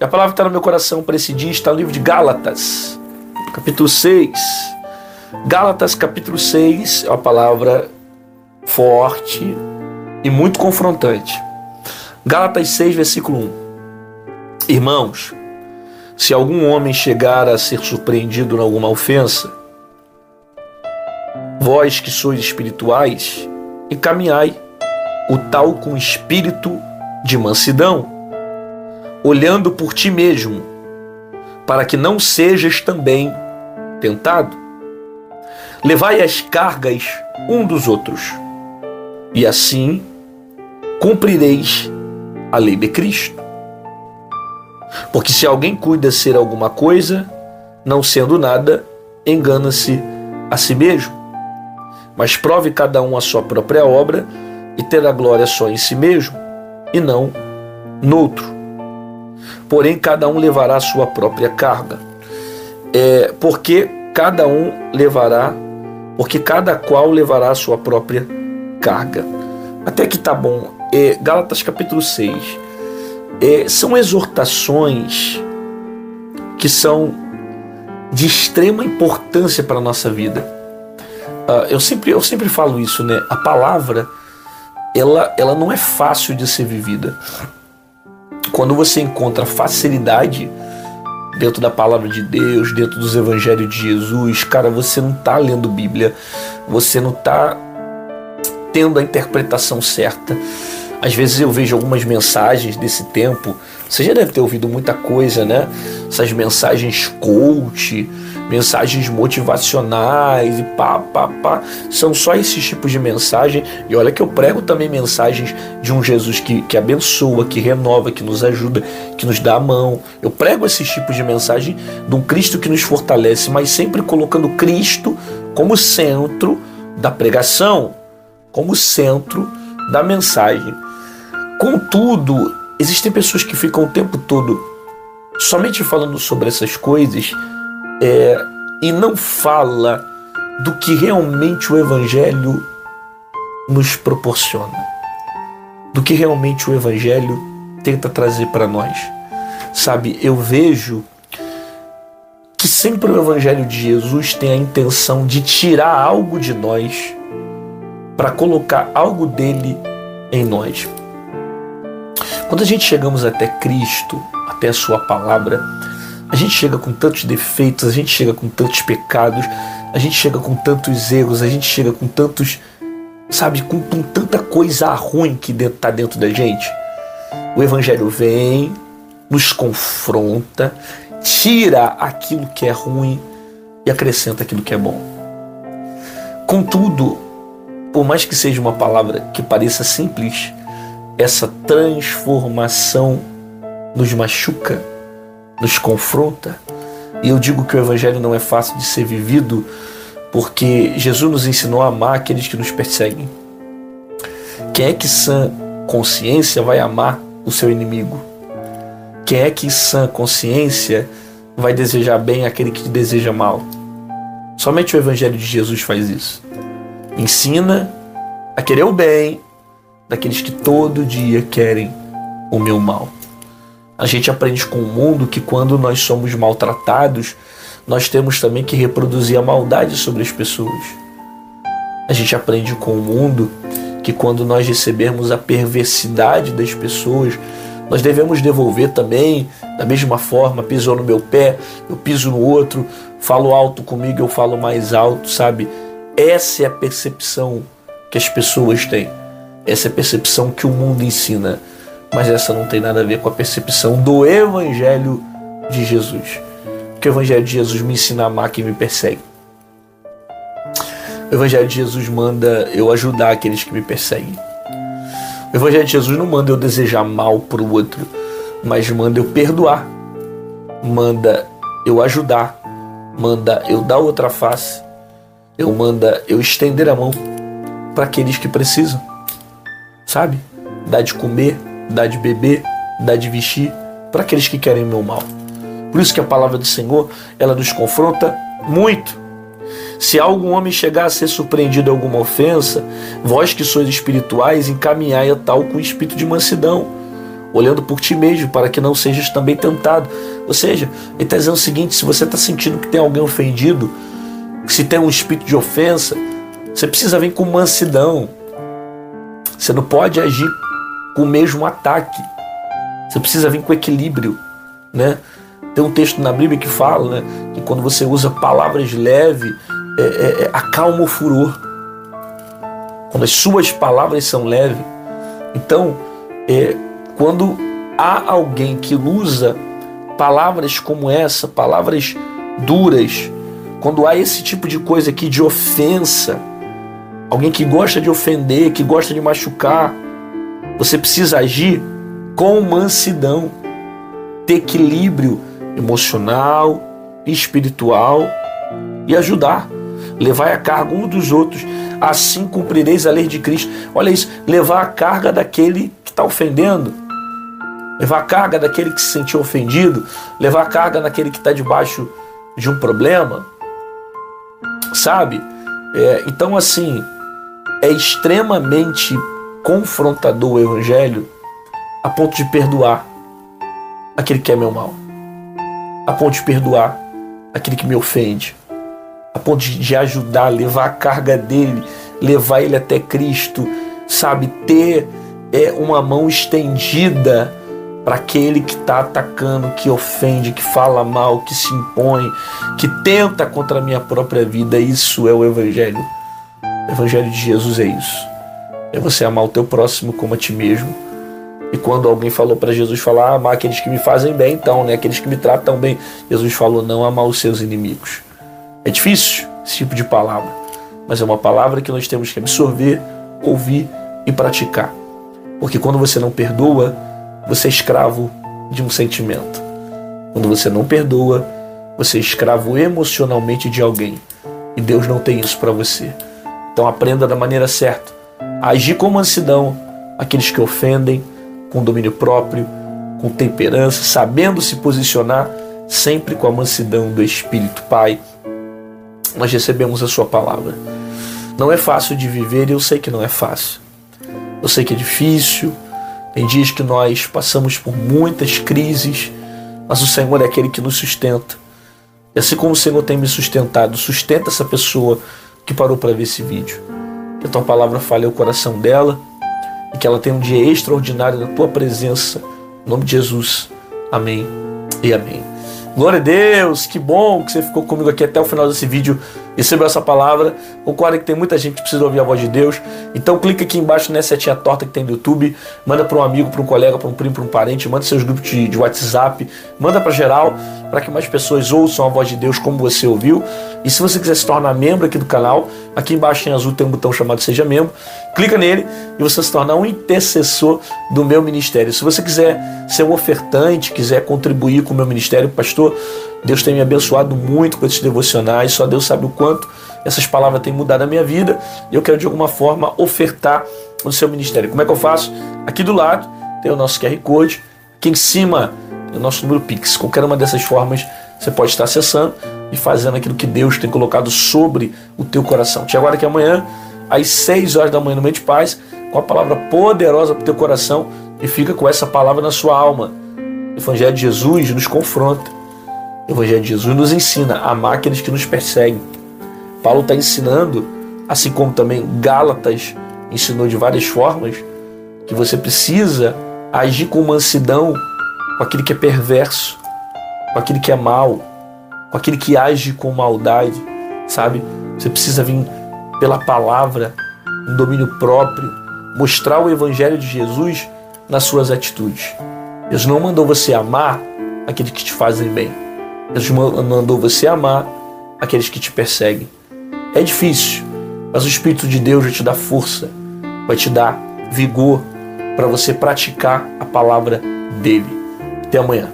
E a palavra que está no meu coração para esse dia está no livro de Gálatas, capítulo 6. Gálatas, capítulo 6, é uma palavra forte e muito confrontante. Gálatas 6, versículo 1. Irmãos, se algum homem chegar a ser surpreendido em alguma ofensa, vós que sois espirituais, encaminhai o tal com espírito de mansidão, olhando por ti mesmo, para que não sejas também tentado. Levai as cargas um dos outros, e assim cumprireis a lei de Cristo. Porque se alguém cuida ser alguma coisa, não sendo nada, engana-se a si mesmo. Mas prove cada um a sua própria obra, e terá glória só em si mesmo, e não no outro. Porém, cada um levará a sua própria carga. Porque cada qual levará a sua própria carga. Até que tá bom. Gálatas capítulo 6. São exortações que são de extrema importância para a nossa vida. Eu sempre falo isso, né? A palavra, ela não é fácil de ser vivida. Quando você encontra facilidade dentro da palavra de Deus, dentro dos evangelhos de Jesus, cara, você não está lendo Bíblia, você não está tendo a interpretação certa. Às vezes eu vejo algumas mensagens desse tempo, você já deve ter ouvido muita coisa, né? Essas mensagens coach, mensagens motivacionais e são só esses tipos de mensagem. E olha que eu prego também mensagens de um Jesus que abençoa, que renova, que nos ajuda, que nos dá a mão. Eu prego esses tipos de mensagem de um Cristo que nos fortalece, mas sempre colocando Cristo como centro da pregação, como centro da mensagem. Contudo, existem pessoas que ficam o tempo todo somente falando sobre essas coisas e não fala do que realmente o Evangelho nos proporciona, do que realmente o Evangelho tenta trazer para nós. Sabe, eu vejo que sempre o Evangelho de Jesus tem a intenção de tirar algo de nós para colocar algo dele em nós. Quando a gente chegamos até Cristo, até a sua palavra, a gente chega com tantos defeitos, a gente chega com tantos pecados, a gente chega com tantos erros, a gente chega com tantos, sabe, com tanta coisa ruim que está dentro da gente. O Evangelho vem, nos confronta, tira aquilo que é ruim e acrescenta aquilo que é bom. Contudo, por mais que seja uma palavra que pareça simples, essa transformação nos machuca, nos confronta. E eu digo que o Evangelho não é fácil de ser vivido, porque Jesus nos ensinou a amar aqueles que nos perseguem. Quem é que sã consciência vai amar o seu inimigo? Quem é que sã consciência vai desejar bem aquele que te deseja mal? Somente o Evangelho de Jesus faz isso. Ensina a querer o bem daqueles que todo dia querem o meu mal. A gente aprende com o mundo que quando nós somos maltratados, nós temos também que reproduzir a maldade sobre as pessoas. A gente aprende com o mundo que quando nós recebermos a perversidade das pessoas, nós devemos devolver também, da mesma forma. Pisou no meu pé, eu piso no outro, falo alto comigo, eu falo mais alto, sabe? Essa é a percepção que as pessoas têm. Essa é a percepção que o mundo ensina. Mas essa não tem nada a ver com a percepção do Evangelho de Jesus. Porque o Evangelho de Jesus me ensina a amar quem me persegue. O Evangelho de Jesus manda eu ajudar aqueles que me perseguem. O Evangelho de Jesus não manda eu desejar mal para o outro, mas manda eu perdoar, manda eu ajudar, manda eu dar outra face, manda eu estender a mão para aqueles que precisam, sabe? Dar de comer, dar de beber, dar de vestir para aqueles que querem o meu mal. Por isso que a palavra do Senhor, ela nos confronta muito. Se algum homem chegar a ser surpreendido em alguma ofensa, vós que sois espirituais, encaminhai a tal com espírito de mansidão, olhando por ti mesmo, para que não sejas também tentado. Ou seja, ele está dizendo o seguinte: se você está sentindo que tem alguém ofendido, se tem um espírito de ofensa, você precisa vir com mansidão. Você não pode agir com o mesmo ataque. Você precisa vir com equilíbrio, né? Tem um texto na Bíblia que fala, né, que quando você usa palavras leves, acalma o furor. Quando as suas palavras são leves. Então, quando há alguém que usa palavras como essa, palavras duras, quando há esse tipo de coisa aqui de ofensa, alguém que gosta de ofender, que gosta de machucar, você precisa agir com mansidão, ter equilíbrio emocional, espiritual e ajudar, levar a carga um dos outros, assim cumprireis a lei de Cristo. Olha isso, levar a carga daquele que está ofendendo, levar a carga daquele que se sentiu ofendido, levar a carga daquele que está debaixo de um problema, sabe? Então, assim, é extremamente confrontador o Evangelho a ponto de perdoar aquele que quer meu mal, a ponto de perdoar aquele que me ofende, a ponto de ajudar, levar a carga dele, levar ele até Cristo, sabe? Ter uma mão estendida para aquele que está atacando, que ofende, que fala mal, que se impõe, que tenta contra a minha própria vida. Isso é o Evangelho. O Evangelho de Jesus é isso. É você amar o teu próximo como a ti mesmo. E quando alguém falou para Jesus falar, amar aqueles que me fazem bem, então, né? Aqueles que me tratam bem, Jesus falou, não amar os seus inimigos. É difícil esse tipo de palavra, mas é uma palavra que nós temos que absorver, ouvir e praticar. Porque quando você não perdoa, você é escravo de um sentimento. Quando você não perdoa, você é escravo emocionalmente de alguém. E Deus não tem isso para você. Então aprenda da maneira certa. Agir com mansidão, aqueles que ofendem, com domínio próprio, com temperança, sabendo se posicionar, sempre com a mansidão do Espírito. Pai, nós recebemos a sua palavra. Não é fácil de viver e eu sei que não é fácil. Eu sei que é difícil. Tem dias que nós passamos por muitas crises, mas o Senhor é aquele que nos sustenta. E assim como o Senhor tem me sustentado, sustenta essa pessoa que parou para ver esse vídeo. Que a tua palavra fale ao coração dela e que ela tenha um dia extraordinário na tua presença. Em nome de Jesus. Amém e amém. Glória a Deus, que bom que você ficou comigo aqui até o final desse vídeo, recebeu essa palavra. Concorda que tem muita gente que precisa ouvir a voz de Deus. Então clica aqui embaixo nessa setinha torta que tem no YouTube, manda para um amigo, para um colega, para um primo, para um parente, manda seus grupos de WhatsApp, manda para geral, para que mais pessoas ouçam a voz de Deus como você ouviu. E se você quiser se tornar membro aqui do canal, aqui embaixo em azul tem um botão chamado Seja Membro, clica nele e você se torna um intercessor do meu ministério. Se você quiser ser um ofertante, quiser contribuir com o meu ministério, pastor, Deus tem me abençoado muito com esses devocionais, só Deus sabe o quanto essas palavras têm mudado a minha vida e eu quero de alguma forma ofertar no seu ministério. Como é que eu faço? Aqui do lado tem o nosso QR Code, aqui em cima tem o nosso número Pix. Qualquer uma dessas formas você pode estar acessando e fazendo aquilo que Deus tem colocado sobre o teu coração. Te aguardo aqui amanhã, às 6 horas da manhã no Mente de Paz, com a palavra poderosa para o teu coração e fica com essa palavra na sua alma. O Evangelho de Jesus nos confronta. O Evangelho de Jesus nos ensina a amar aqueles que nos perseguem. Paulo está ensinando, assim como também Gálatas ensinou de várias formas, que você precisa agir com mansidão com aquele que é perverso, com aquele que é mau, com aquele que age com maldade, sabe? Você precisa vir pela palavra, um domínio próprio, mostrar o Evangelho de Jesus nas suas atitudes. Deus não mandou você amar aqueles que te fazem bem. Deus mandou você amar aqueles que te perseguem. É difícil, mas o Espírito de Deus vai te dar força, vai te dar vigor para você praticar a palavra dele. Até amanhã.